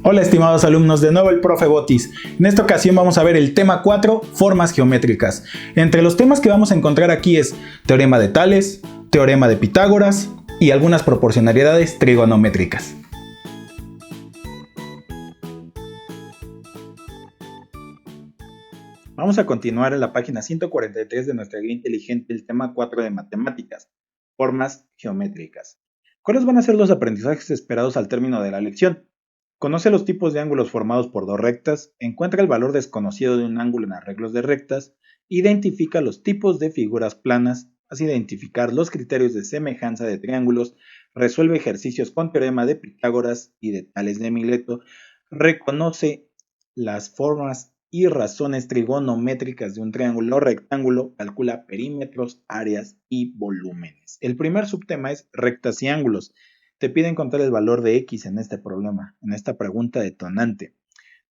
Hola estimados alumnos, de nuevo el profe Botis. En esta ocasión vamos a ver el tema 4, formas geométricas. Entre los temas que vamos a encontrar aquí es teorema de Tales, teorema de Pitágoras y algunas proporcionalidades trigonométricas. Vamos a continuar en la página 143 de nuestra guía inteligente, el tema 4 de matemáticas, formas geométricas. ¿Cuáles van a ser los aprendizajes esperados al término de la lección? Conoce los tipos de ángulos formados por dos rectas, encuentra el valor desconocido de un ángulo en arreglos de rectas, identifica los tipos de figuras planas, haz identificar los criterios de semejanza de triángulos, resuelve ejercicios con teorema de Pitágoras y de Tales de Mileto, reconoce las formas y razones trigonométricas de un triángulo o rectángulo, calcula perímetros, áreas y volúmenes. El primer subtema es rectas y ángulos. Te pide encontrar el valor de X en este problema, en esta pregunta detonante.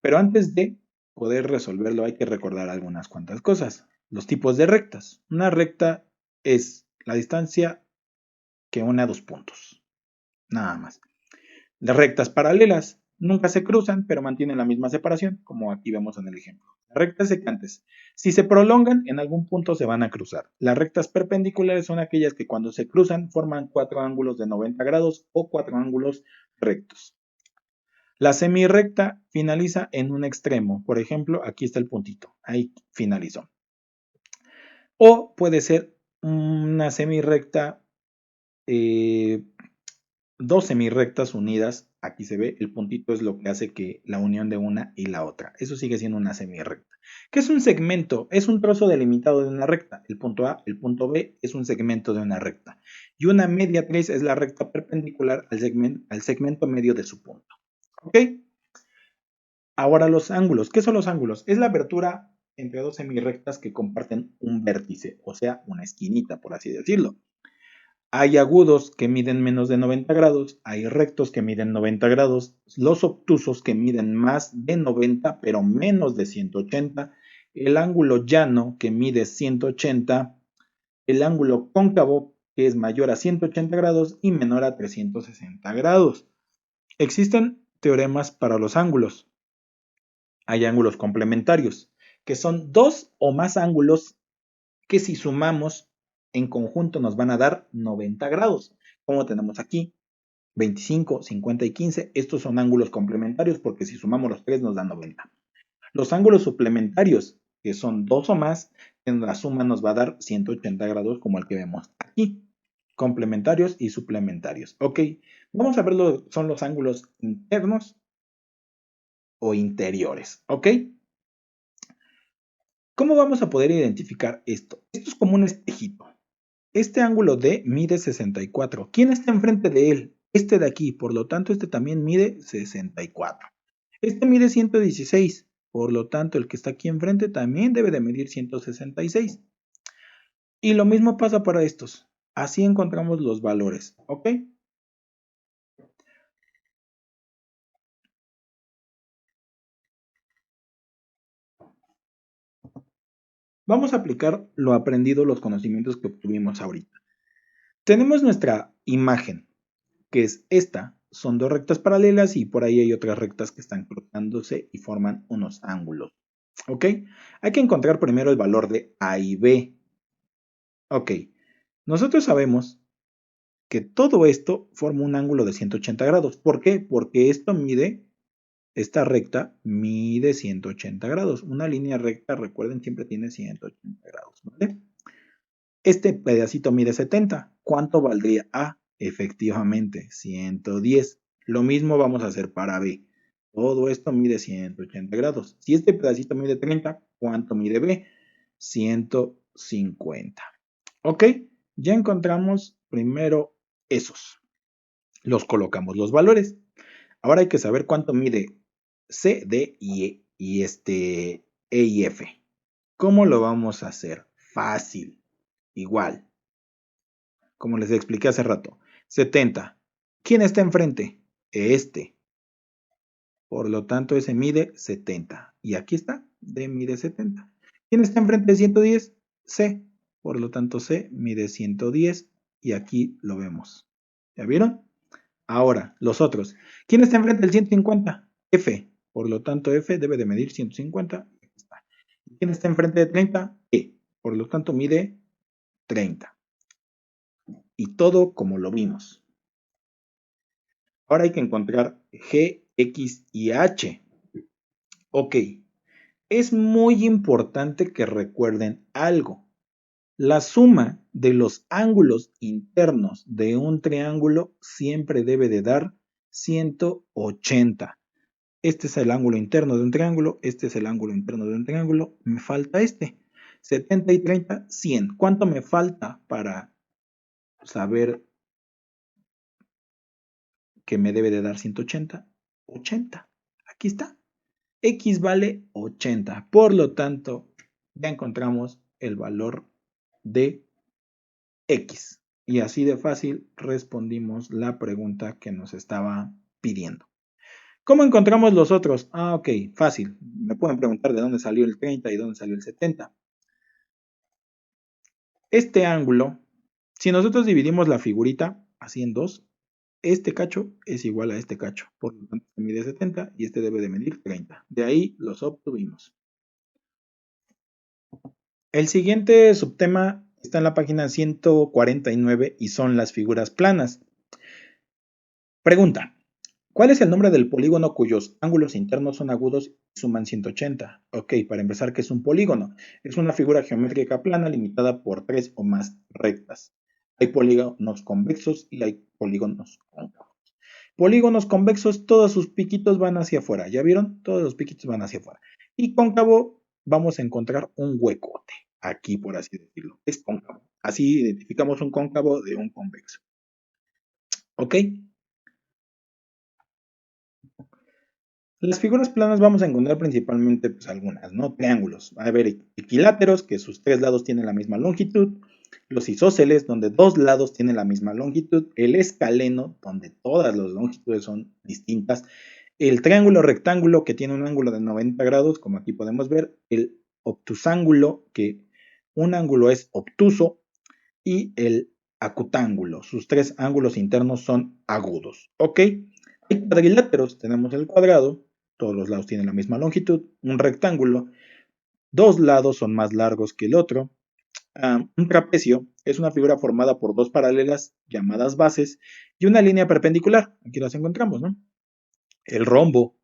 Pero antes de poder resolverlo hay que recordar algunas cuantas cosas. Los tipos de rectas. Una recta es la distancia que une a dos puntos. Nada más. Las rectas paralelas nunca se cruzan, pero mantienen la misma separación, como aquí vemos en el ejemplo. Las rectas secantes, si se prolongan, en algún punto se van a cruzar. Las rectas perpendiculares son aquellas que cuando se cruzan forman cuatro ángulos de 90 grados o cuatro ángulos rectos. La semirrecta finaliza en un extremo. Por ejemplo, aquí está el puntito. Ahí finalizó. O puede ser una semirrecta, dos semirrectas unidas. Aquí se ve, el puntito es lo que hace que la unión de una y la otra. Eso sigue siendo una semirrecta. ¿Qué es un segmento? Es un trozo delimitado de una recta. El punto A, el punto B es un segmento de una recta. Y una mediatriz es la recta perpendicular al segmento medio de su punto. ¿Ok? Ahora los ángulos. ¿Qué son los ángulos? Es la abertura entre dos semirrectas que comparten un vértice, o sea, una esquinita, por así decirlo. Hay agudos que miden menos de 90 grados, hay rectos que miden 90 grados, los obtusos que miden más de 90 pero menos de 180, el ángulo llano que mide 180, el ángulo cóncavo que es mayor a 180 grados y menor a 360 grados. Existen teoremas para los ángulos. Hay ángulos complementarios, que son dos o más ángulos que si sumamos en conjunto nos van a dar 90 grados, como tenemos aquí, 25, 50 y 15. Estos son ángulos complementarios porque si sumamos los tres nos dan 90. Los ángulos suplementarios, que son dos o más, en la suma nos va a dar 180 grados como el que vemos aquí. Complementarios y suplementarios. Ok, vamos a ver lo que son los ángulos internos o interiores. Ok. ¿Cómo vamos a poder identificar esto? Esto es como un espejito. Este ángulo D mide 64. ¿Quién está enfrente de él? Este de aquí, por lo tanto, este también mide 64. Este mide 116, por lo tanto, el que está aquí enfrente también debe de medir 166. Y lo mismo pasa para estos. Así encontramos los valores, ¿ok? Vamos a aplicar lo aprendido, los conocimientos que obtuvimos ahorita. Tenemos nuestra imagen, que es esta. Son dos rectas paralelas y por ahí hay otras rectas que están cruzándose y forman unos ángulos. ¿Ok? Hay que encontrar primero el valor de A y B. Ok. Nosotros sabemos que todo esto forma un ángulo de 180 grados. ¿Por qué? Porque esta recta mide 180 grados. Una línea recta, recuerden, siempre tiene 180 grados. ¿Vale? Este pedacito mide 70. ¿Cuánto valdría A? Efectivamente, 110. Lo mismo vamos a hacer para B. Todo esto mide 180 grados. Si este pedacito mide 30, ¿cuánto mide B? 150. ¿Ok? Ya encontramos primero esos. Los colocamos los valores. Ahora hay que saber cuánto mide C, D y E y F. ¿Cómo lo vamos a hacer? Fácil. Igual. Como les expliqué hace rato. 70. ¿Quién está enfrente? Este. Por lo tanto, ese mide 70. Y aquí está, D mide 70. ¿Quién está enfrente de 110? C. Por lo tanto, C mide 110. Y aquí lo vemos. ¿Ya vieron? Ahora, los otros. ¿Quién está enfrente del 150? F. Por lo tanto, F debe de medir 150. ¿Quién está enfrente de 30? E. Por lo tanto, mide 30. Y todo como lo vimos. Ahora hay que encontrar G, X y H. Ok. Es muy importante que recuerden algo. La suma de los ángulos internos de un triángulo siempre debe de dar 180. Este es el ángulo interno de un triángulo, este es el ángulo interno de un triángulo, me falta este. 70 y 30, 100. ¿Cuánto me falta para saber que me debe de dar 180? 80. Aquí está. X vale 80. Por lo tanto, ya encontramos el valor de X. Y así de fácil respondimos la pregunta que nos estaba pidiendo. ¿Cómo encontramos los otros? Ok, fácil. Me pueden preguntar de dónde salió el 30 y dónde salió el 70. Este ángulo, si nosotros dividimos la figurita así en dos, este cacho es igual a este cacho. Por lo tanto, este mide 70 y este debe de medir 30. De ahí los obtuvimos. El siguiente subtema está en la página 149 y son las figuras planas. Pregunta. ¿Cuál es el nombre del polígono cuyos ángulos internos son agudos y suman 180? Ok, para empezar, ¿qué es un polígono? Es una figura geométrica plana limitada por 3 o más rectas. Hay polígonos convexos y hay polígonos cóncavos. Polígonos convexos, todos sus piquitos van hacia afuera. ¿Ya vieron? Todos los piquitos van hacia afuera. Y cóncavo, vamos a encontrar un huecote. Aquí, por así decirlo. Es cóncavo. Así identificamos un cóncavo de un convexo. ¿Ok? Las figuras planas vamos a encontrar principalmente pues, algunas, ¿no? Triángulos. Va a haber equiláteros, que sus tres lados tienen la misma longitud. Los isósceles, donde dos lados tienen la misma longitud. El escaleno, donde todas las longitudes son distintas. El triángulo rectángulo, que tiene un ángulo de 90 grados, como aquí podemos ver. El obtusángulo, que un ángulo es obtuso. Y el acutángulo. Sus tres ángulos internos son agudos. ¿Ok? Hay cuadriláteros. Tenemos el cuadrado. Todos los lados tienen la misma longitud. Un rectángulo. Dos lados son más largos que el otro. Un trapecio es una figura formada por dos paralelas llamadas bases y una línea perpendicular. Aquí las encontramos, ¿no? El rombo.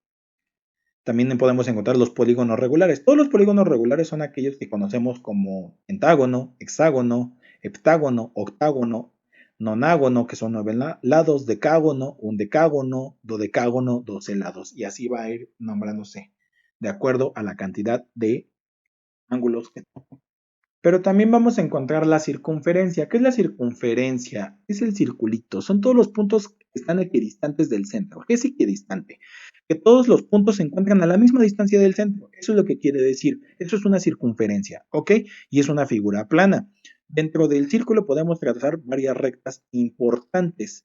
También podemos encontrar los polígonos regulares. Todos los polígonos regulares son aquellos que conocemos como pentágono, hexágono, heptágono, octágono, nonágono, que son 9 lados, decágono, undecágono, dodecágono, 12 lados. Y así va a ir nombrándose de acuerdo a la cantidad de ángulos que tenemos. Pero también vamos a encontrar la circunferencia. ¿Qué es la circunferencia? Es el circulito. Son todos los puntos que están equidistantes del centro. ¿Qué es equidistante? Que todos los puntos se encuentran a la misma distancia del centro. Eso es lo que quiere decir. Eso es una circunferencia, ¿ok? Y es una figura plana. Dentro del círculo podemos trazar varias rectas importantes.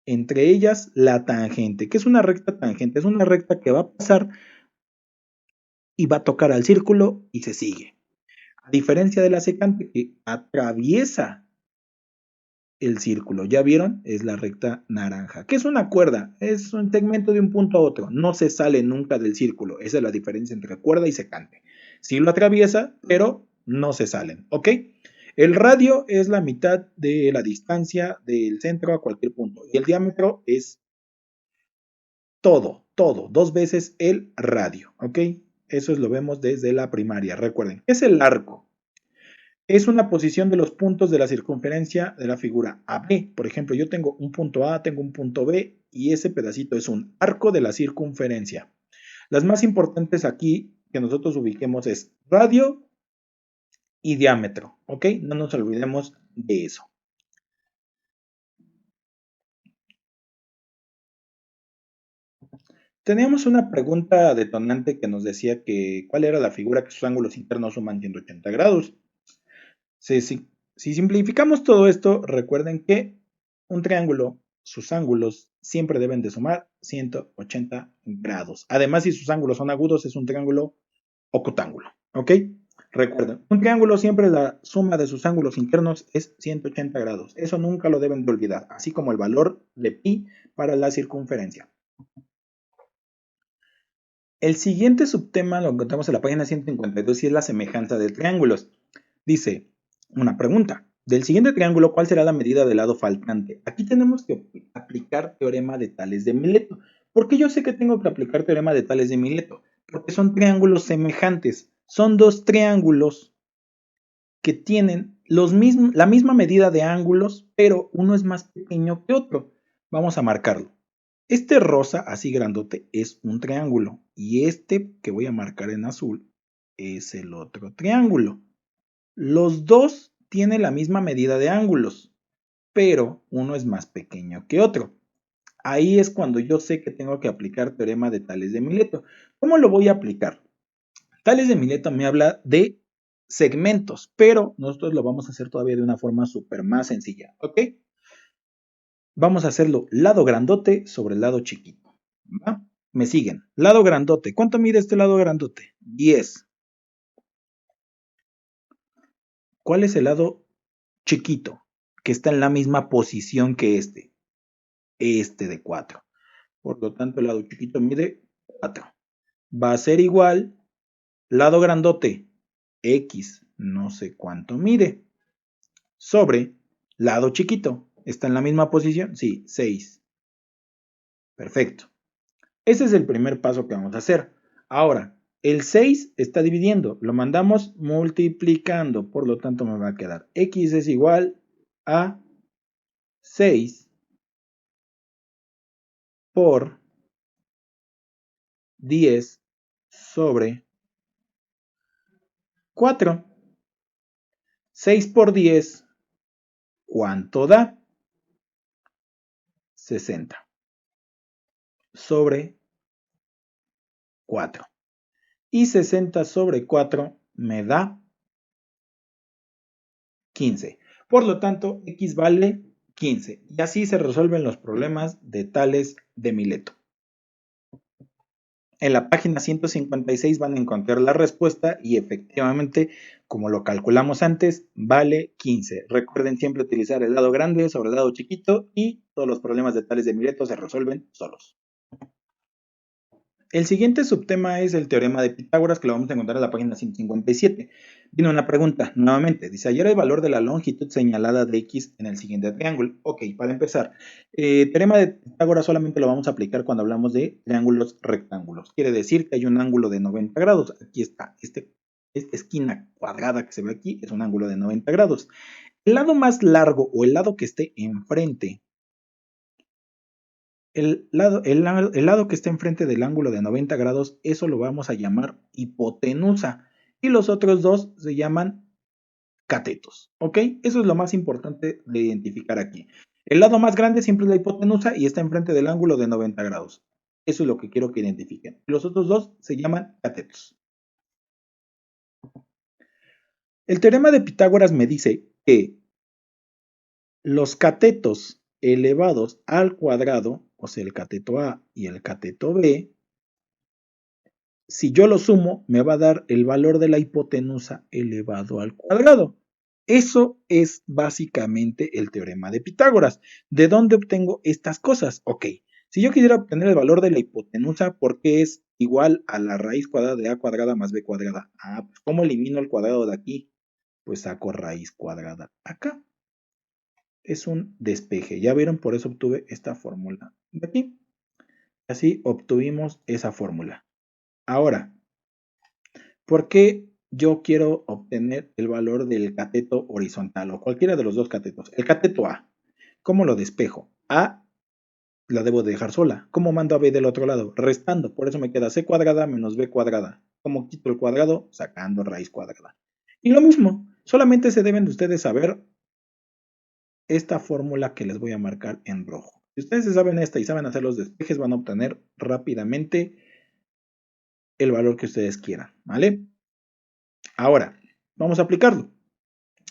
Entre ellas, la tangente. ¿Qué es una recta tangente? Es una recta que va a pasar y va a tocar al círculo y se sigue. A diferencia de la secante que atraviesa el círculo. ¿Ya vieron? Es la recta naranja. ¿Qué es una cuerda? Es un segmento de un punto a otro. No se sale nunca del círculo. Esa es la diferencia entre cuerda y secante. Sí lo atraviesa, pero no se salen. ¿Ok? El radio es la mitad de la distancia del centro a cualquier punto. Y el diámetro es todo. Dos veces el radio. ¿Ok? Eso lo vemos desde la primaria. Recuerden, ¿qué es el arco? Es una posición de los puntos de la circunferencia de la figura AB. Por ejemplo, yo tengo un punto A, tengo un punto B y ese pedacito es un arco de la circunferencia. Las más importantes aquí que nosotros ubiquemos es radio y diámetro, ¿ok? No nos olvidemos de eso. Teníamos una pregunta detonante que nos decía que cuál era la figura que sus ángulos internos suman 180 grados. Si simplificamos todo esto, recuerden que un triángulo, sus ángulos siempre deben de sumar 180 grados. Además, si sus ángulos son agudos, es un triángulo ocutángulo. ¿Ok? Recuerden, un triángulo siempre la suma de sus ángulos internos es 180 grados. Eso nunca lo deben de olvidar, así como el valor de pi para la circunferencia. El siguiente subtema lo encontramos en la página 152 y es la semejanza de triángulos. Dice, una pregunta. Del siguiente triángulo, ¿cuál será la medida del lado faltante? Aquí tenemos que aplicar teorema de Tales de Mileto. ¿Por qué yo sé que tengo que aplicar teorema de Tales de Mileto? Porque son triángulos semejantes. Son dos triángulos que tienen la misma medida de ángulos, pero uno es más pequeño que otro. Vamos a marcarlo. Este rosa, así grandote, es un triángulo. Y este que voy a marcar en azul es el otro triángulo. Los dos tienen la misma medida de ángulos, pero uno es más pequeño que otro. Ahí es cuando yo sé que tengo que aplicar teorema de Tales de Mileto. ¿Cómo lo voy a aplicar? Tales de Mileto me habla de segmentos, pero nosotros lo vamos a hacer todavía de una forma súper más sencilla, ¿ok? Vamos a hacerlo lado grandote sobre el lado chiquito, ¿va? Me siguen. Lado grandote. ¿Cuánto mide este lado grandote? 10. ¿Cuál es el lado chiquito que está en la misma posición que este? Este de 4. Por lo tanto, el lado chiquito mide 4. Va a ser igual, lado grandote, X, no sé cuánto mide, sobre lado chiquito. ¿Está en la misma posición? Sí, 6. Perfecto. Ese es el primer paso que vamos a hacer. Ahora, el 6 está dividiendo, lo mandamos multiplicando, por lo tanto me va a quedar X es igual a 6 por 10 sobre 4. 6 por 10, ¿cuánto da? 60 sobre 4. Y 60 sobre 4 me da 15. Por lo tanto, X vale 15. Y así se resuelven los problemas de Tales de Mileto. En la página 156 van a encontrar la respuesta y efectivamente, como lo calculamos antes, vale 15. Recuerden siempre utilizar el lado grande sobre el lado chiquito y todos los problemas de Tales de Mileto se resuelven solos. El siguiente subtema es el teorema de Pitágoras, que lo vamos a encontrar en la página 157. Viene una pregunta, nuevamente, dice, hallar el valor de la longitud señalada de X en el siguiente triángulo. Ok, para empezar, teorema de Pitágoras solamente lo vamos a aplicar cuando hablamos de triángulos rectángulos. Quiere decir que hay un ángulo de 90 grados. Aquí está, esta esquina cuadrada que se ve aquí es un ángulo de 90 grados. El lado más largo o el lado que esté enfrente, el lado que está enfrente del ángulo de 90 grados, eso lo vamos a llamar hipotenusa. Y los otros dos se llaman catetos. ¿Ok? Eso es lo más importante de identificar aquí. El lado más grande siempre es la hipotenusa y está enfrente del ángulo de 90 grados. Eso es lo que quiero que identifiquen. Los otros dos se llaman catetos. El teorema de Pitágoras me dice que los catetos elevados al cuadrado, o sea, el cateto A y el cateto B, si yo lo sumo, me va a dar el valor de la hipotenusa elevado al cuadrado. Eso es básicamente el teorema de Pitágoras. ¿De dónde obtengo estas cosas? Ok, si yo quisiera obtener el valor de la hipotenusa, ¿por qué es igual a la raíz cuadrada de a cuadrada más b cuadrada? Ah, pues ¿cómo elimino el cuadrado de aquí? Pues saco raíz cuadrada acá. Es un despeje. Ya vieron, por eso obtuve esta fórmula de aquí. Así obtuvimos esa fórmula. Ahora, ¿por qué yo quiero obtener el valor del cateto horizontal o cualquiera de los dos catetos? El cateto A, ¿cómo lo despejo? A la debo dejar sola. ¿Cómo mando a B del otro lado? Restando. Por eso me queda C cuadrada menos B cuadrada. ¿Cómo quito el cuadrado? Sacando raíz cuadrada. Y lo mismo, solamente se deben de ustedes saber esta fórmula que les voy a marcar en rojo. Si ustedes se saben esta y saben hacer los despejes, van a obtener rápidamente el valor que ustedes quieran, ¿vale? Ahora, vamos a aplicarlo.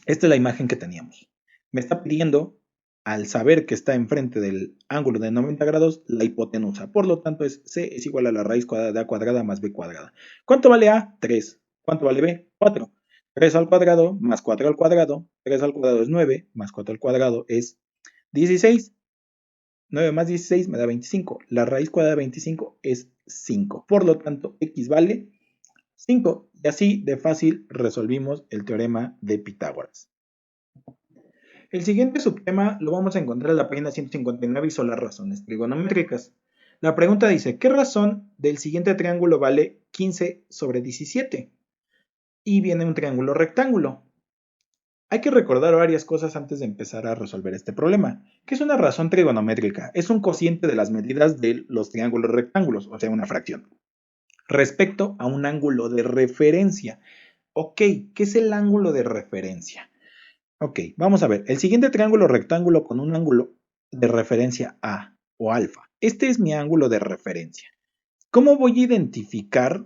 Esta es la imagen que teníamos. Me está pidiendo, al saber que está enfrente del ángulo de 90 grados, la hipotenusa. Por lo tanto, C es igual a la raíz cuadrada de A cuadrada más B cuadrada. ¿Cuánto vale A? 3. ¿Cuánto vale B? 4. 3 al cuadrado más 4 al cuadrado. 3 al cuadrado es 9, más 4 al cuadrado es 16. 9 más 16 me da 25. La raíz cuadrada de 25 es 5. Por lo tanto, x vale 5. Y así de fácil resolvimos el teorema de Pitágoras. El siguiente subtema lo vamos a encontrar en la página 159 y son las razones trigonométricas. La pregunta dice, ¿qué razón del siguiente triángulo vale 15 sobre 17? Y viene un triángulo rectángulo. Hay que recordar varias cosas antes de empezar a resolver este problema. ¿Qué es una razón trigonométrica? Es un cociente de las medidas de los triángulos rectángulos, o sea, una fracción, respecto a un ángulo de referencia. Ok, ¿qué es el ángulo de referencia? Ok, vamos a ver. El siguiente triángulo rectángulo con un ángulo de referencia A o alfa. Este es mi ángulo de referencia. ¿Cómo voy a identificar,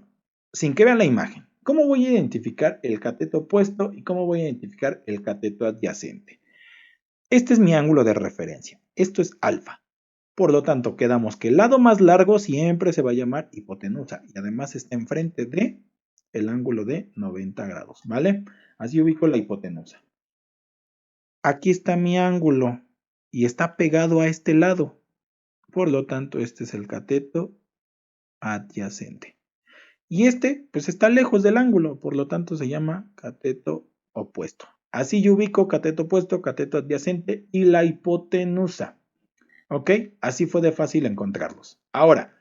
sin que vean la imagen, cómo voy a identificar el cateto opuesto y cómo voy a identificar el cateto adyacente? Este es mi ángulo de referencia. Esto es alfa. Por lo tanto, quedamos que el lado más largo siempre se va a llamar hipotenusa y además está enfrente de el ángulo de 90 grados, ¿vale? Así ubico la hipotenusa. Aquí está mi ángulo y está pegado a este lado. Por lo tanto, este es el cateto adyacente. Y este, pues está lejos del ángulo, por lo tanto se llama cateto opuesto. Así yo ubico cateto opuesto, cateto adyacente y la hipotenusa. ¿Ok? Así fue de fácil encontrarlos. Ahora,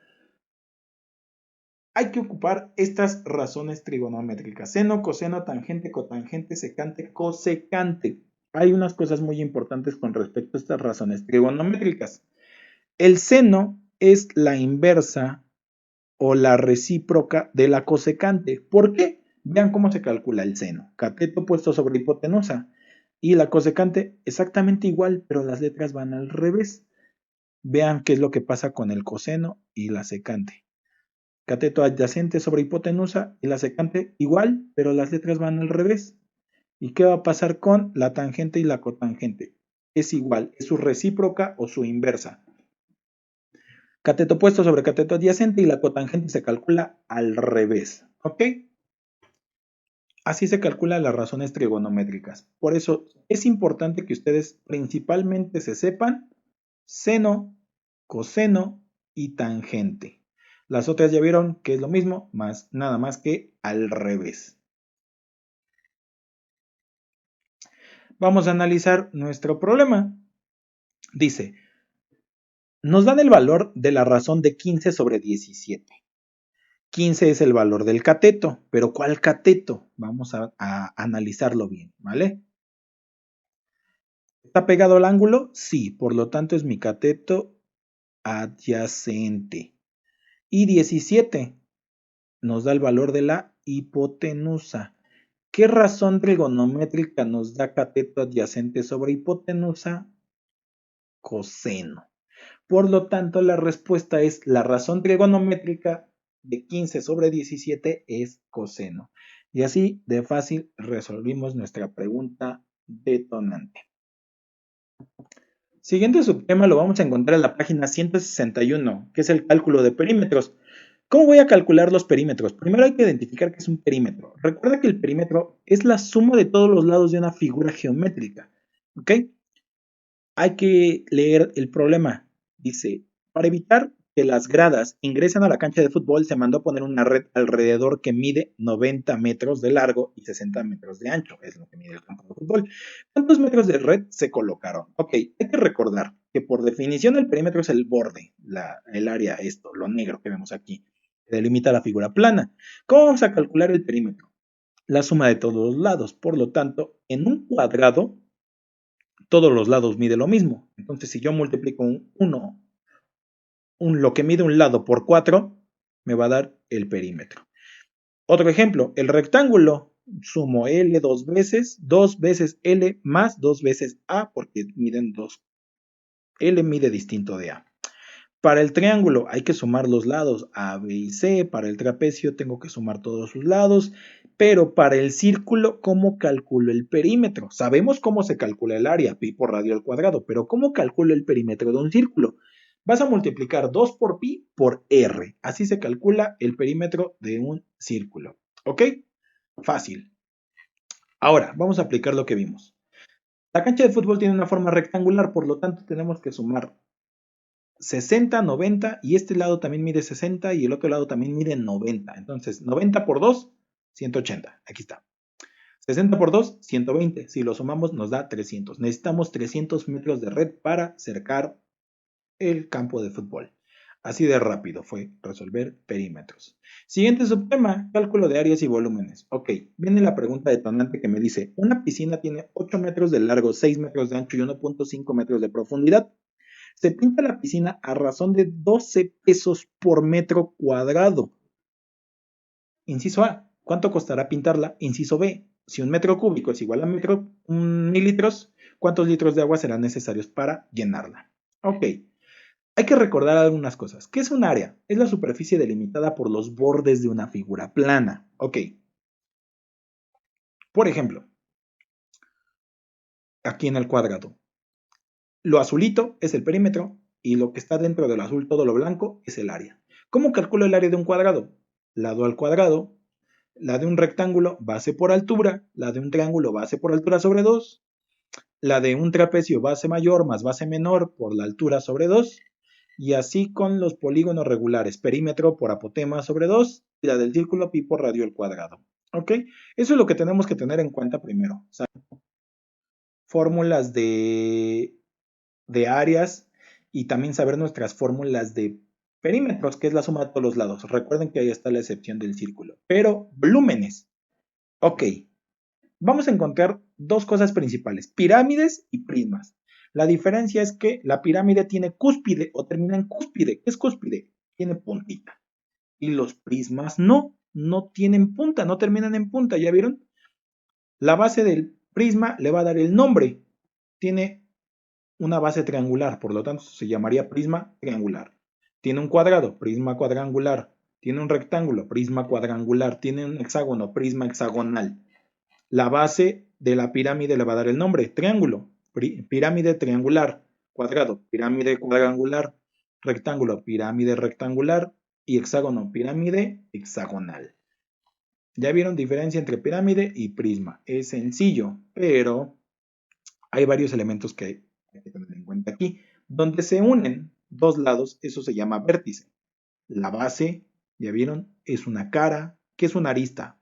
hay que ocupar estas razones trigonométricas. Seno, coseno, tangente, cotangente, secante, cosecante. Hay unas cosas muy importantes con respecto a estas razones trigonométricas. El seno es la inversa o la recíproca de la cosecante. ¿Por qué? Vean cómo se calcula el seno. Cateto puesto sobre hipotenusa. Y la cosecante exactamente igual, pero las letras van al revés. Vean qué es lo que pasa con el coseno y la secante. Cateto adyacente sobre hipotenusa y la secante igual, pero las letras van al revés. ¿Y qué va a pasar con la tangente y la cotangente? Es igual, es su recíproca o su inversa. Cateto opuesto sobre cateto adyacente y la cotangente se calcula al revés. ¿Ok? Así se calculan las razones trigonométricas. Por eso es importante que ustedes principalmente se sepan seno, coseno y tangente. Las otras ya vieron que es lo mismo, más nada más que al revés. Vamos a analizar nuestro problema. Dice, nos dan el valor de la razón de 15 sobre 17. 15 es el valor del cateto, pero ¿cuál cateto? Vamos a analizarlo bien, ¿vale? ¿Está pegado al ángulo? Sí, por lo tanto es mi cateto adyacente. Y 17 nos da el valor de la hipotenusa. ¿Qué razón trigonométrica nos da cateto adyacente sobre hipotenusa? Coseno. Por lo tanto, la respuesta es la razón trigonométrica de 15 sobre 17 es coseno. Y así de fácil resolvimos nuestra pregunta detonante. Siguiente subtema lo vamos a encontrar en la página 161, que es el cálculo de perímetros. ¿Cómo voy a calcular los perímetros? Primero hay que identificar qué es un perímetro. Recuerda que el perímetro es la suma de todos los lados de una figura geométrica. ¿Ok? Hay que leer el problema. Dice, para evitar que las gradas ingresen a la cancha de fútbol, se mandó poner una red alrededor que mide 90 metros de largo y 60 metros de ancho. Es lo que mide el campo de fútbol. ¿Cuántos metros de red se colocaron? Ok, hay que recordar que por definición el perímetro es el borde, el área, lo negro que vemos aquí, que delimita la figura plana. ¿Cómo vamos a calcular el perímetro? La suma de todos los lados. Por lo tanto, en un cuadrado, todos los lados mide lo mismo. Entonces, si yo multiplico lo que mide un lado por 4, me va a dar el perímetro. Otro ejemplo, el rectángulo. Sumo L dos veces L más 2 veces A, porque miden 2. L mide distinto de A. Para el triángulo hay que sumar los lados A, B y C. Para el trapecio tengo que sumar todos sus lados. Pero para el círculo, ¿cómo calculo el perímetro? Sabemos cómo se calcula el área, pi por radio al cuadrado, pero ¿cómo calculo el perímetro de un círculo? Vas a multiplicar 2 por pi por r. Así se calcula el perímetro de un círculo. ¿Ok? Fácil. Ahora, vamos a aplicar lo que vimos. La cancha de fútbol tiene una forma rectangular, por lo tanto tenemos que sumar 60, 90 y este lado también mide 60 y el otro lado también mide 90. Entonces, 90 por 2, 180. Aquí está. 60 por 2, 120. Si lo sumamos nos da 300. Necesitamos 300 metros de red para cercar el campo de fútbol. Así de rápido fue resolver perímetros. Siguiente subtema, cálculo de áreas y volúmenes. Ok, viene la pregunta detonante que me dice, una piscina tiene 8 metros de largo, 6 metros de ancho y 1.5 metros de profundidad. Se pinta la piscina a razón de 12 pesos por metro cuadrado. Inciso A, ¿cuánto costará pintarla? Inciso B, si un metro cúbico es igual a mil litros, ¿cuántos litros de agua serán necesarios para llenarla? Ok, hay que recordar algunas cosas. ¿Qué es un área? Es la superficie delimitada por los bordes de una figura plana. Ok. Por ejemplo, aquí en el cuadrado, lo azulito es el perímetro y lo que está dentro del azul, todo lo blanco, es el área. ¿Cómo calculo el área de un cuadrado? Lado al cuadrado, la de un rectángulo, base por altura, la de un triángulo, base por altura sobre 2, la de un trapecio, base mayor más base menor por la altura sobre 2, y así con los polígonos regulares, perímetro por apotema sobre 2, y la del círculo pi por radio al cuadrado. ¿Ok? Eso es lo que tenemos que tener en cuenta primero. O sea, fórmulas de áreas y también saber nuestras fórmulas de perímetros, que es la suma de todos los lados. Recuerden que ahí está la excepción del círculo. Pero volúmenes. Ok, vamos a encontrar dos cosas principales, pirámides y prismas. La diferencia es que la pirámide tiene cúspide o termina en cúspide. ¿Qué es cúspide? Tiene puntita. Y los prismas no tienen punta, no terminan en punta, ¿ya vieron? La base del prisma le va a dar el nombre. Tiene una base triangular, por lo tanto se llamaría prisma triangular. Tiene un cuadrado, prisma cuadrangular. Tiene un rectángulo, prisma cuadrangular. Tiene un hexágono, prisma hexagonal. La base de la pirámide le va a dar el nombre, triángulo, pirámide triangular, cuadrado, pirámide cuadrangular, rectángulo, pirámide rectangular y hexágono, pirámide hexagonal. ¿Ya vieron diferencia entre pirámide y prisma? Es sencillo, pero hay varios elementos que hay que tener en cuenta aquí. Donde se unen dos lados, eso se llama vértice. La base, ya vieron, es una cara. ¿Qué es una arista?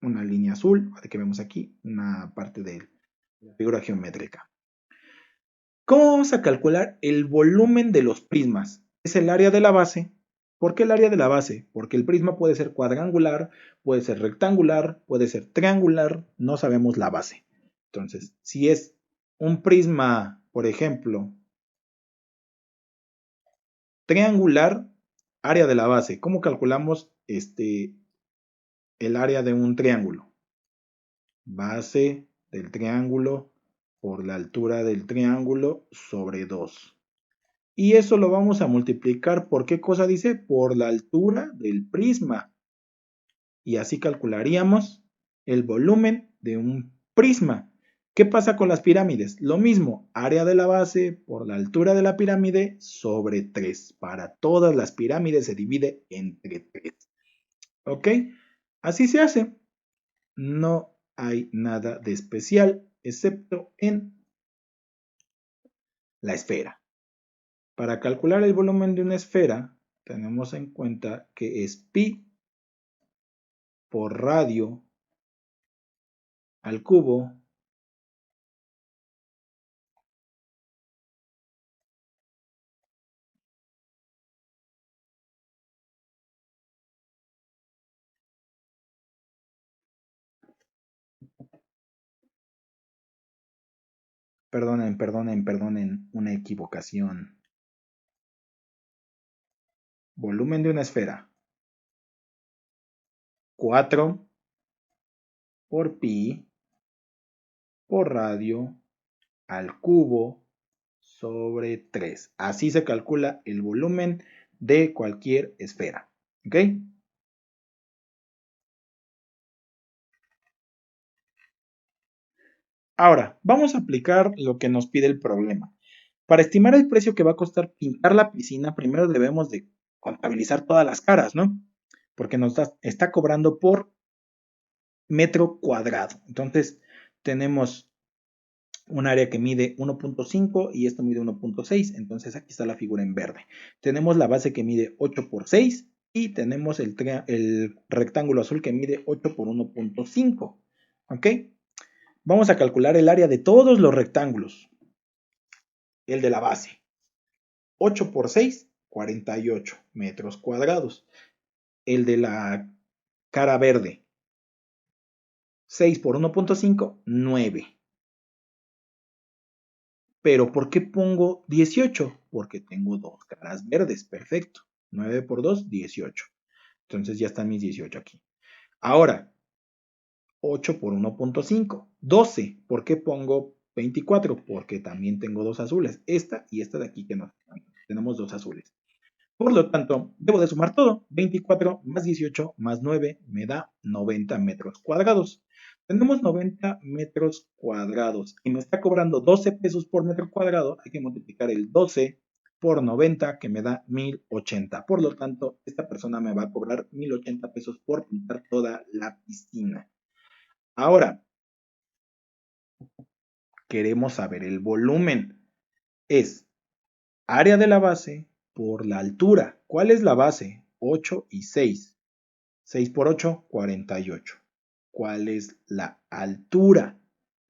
Una línea azul, que vemos aquí, una parte de la figura geométrica. ¿Cómo vamos a calcular el volumen de los prismas? Es el área de la base. ¿Por qué el área de la base? Porque el prisma puede ser cuadrangular, puede ser rectangular, puede ser triangular, no sabemos la base. Entonces, si es un prisma, por ejemplo, triangular, área de la base. ¿Cómo calculamos el área de un triángulo? Base del triángulo por la altura del triángulo sobre 2. Y eso lo vamos a multiplicar por ¿qué cosa dice? Por la altura del prisma. Y así calcularíamos el volumen de un prisma. ¿Qué pasa con las pirámides? Lo mismo, área de la base por la altura de la pirámide sobre 3. Para todas las pirámides se divide entre 3. ¿Ok? Así se hace. No hay nada de especial excepto en la esfera. Para calcular el volumen de una esfera, tenemos en cuenta que es pi por radio al cubo perdonen, una equivocación. Volumen de una esfera. 4 por pi por radio al cubo sobre 3. Así se calcula el volumen de cualquier esfera. ¿Ok? Ahora, vamos a aplicar lo que nos pide el problema. Para estimar el precio que va a costar pintar la piscina, primero debemos de contabilizar todas las caras, ¿no? Porque nos está cobrando por metro cuadrado. Entonces, tenemos un área que mide 1.5 y esto mide 1.6, entonces aquí está la figura en verde. Tenemos la base que mide 8 por 6 y tenemos el rectángulo azul que mide 8 por 1.5. ¿Ok? Vamos a calcular el área de todos los rectángulos. El de la base. 8 por 6, 48 metros cuadrados. El de la cara verde. 6 por 1.5, 9. Pero ¿por qué pongo 18? Porque tengo dos caras verdes, perfecto. 9 por 2, 18. Entonces ya están mis 18 aquí. Ahora, 8 por 1.5, 12. ¿Por qué pongo 24? Porque también tengo dos azules. Esta y esta de aquí que no tenemos dos azules. Por lo tanto, debo de sumar todo. 24 más 18 más 9 me da 90 metros cuadrados. Tenemos 90 metros cuadrados y me está cobrando 12 pesos por metro cuadrado. Hay que multiplicar el 12 por 90 que me da 1080. Por lo tanto, esta persona me va a cobrar 1080 pesos por pintar toda la piscina. Ahora, queremos saber el volumen. Es área de la base por la altura. ¿Cuál es la base? 8 y 6. 6 por 8, 48. ¿Cuál es la altura?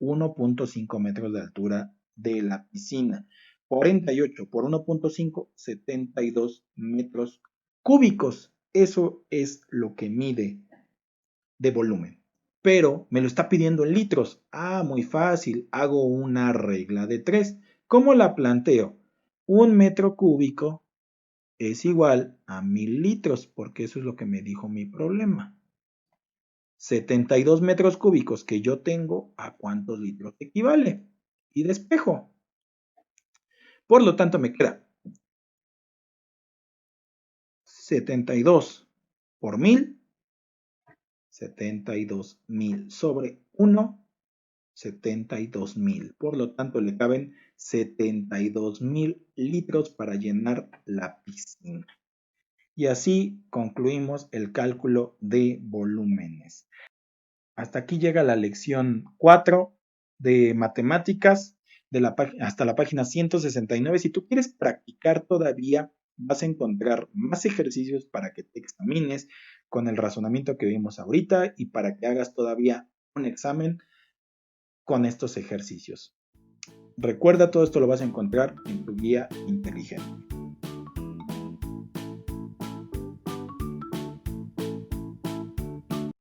1.5 metros de altura de la piscina. 48 por 1.5, 72 metros cúbicos. Eso es lo que mide de volumen. Pero me lo está pidiendo en litros. Ah, muy fácil. Hago una regla de 3. ¿Cómo la planteo? Un metro cúbico es igual a 1000 litros, porque eso es lo que me dijo mi problema. 72 metros cúbicos que yo tengo, ¿a cuántos litros equivale? Y despejo. Por lo tanto, me queda 72 por 1000, 72.000 sobre 1, 72.000. Por lo tanto, le caben 72.000 litros para llenar la piscina. Y así concluimos el cálculo de volúmenes. Hasta aquí llega la lección 4 de matemáticas hasta la página 169. Si tú quieres practicar todavía, vas a encontrar más ejercicios para que te examines con el razonamiento que vimos ahorita y para que hagas todavía un examen con estos ejercicios. Recuerda, todo esto lo vas a encontrar en tu guía inteligente.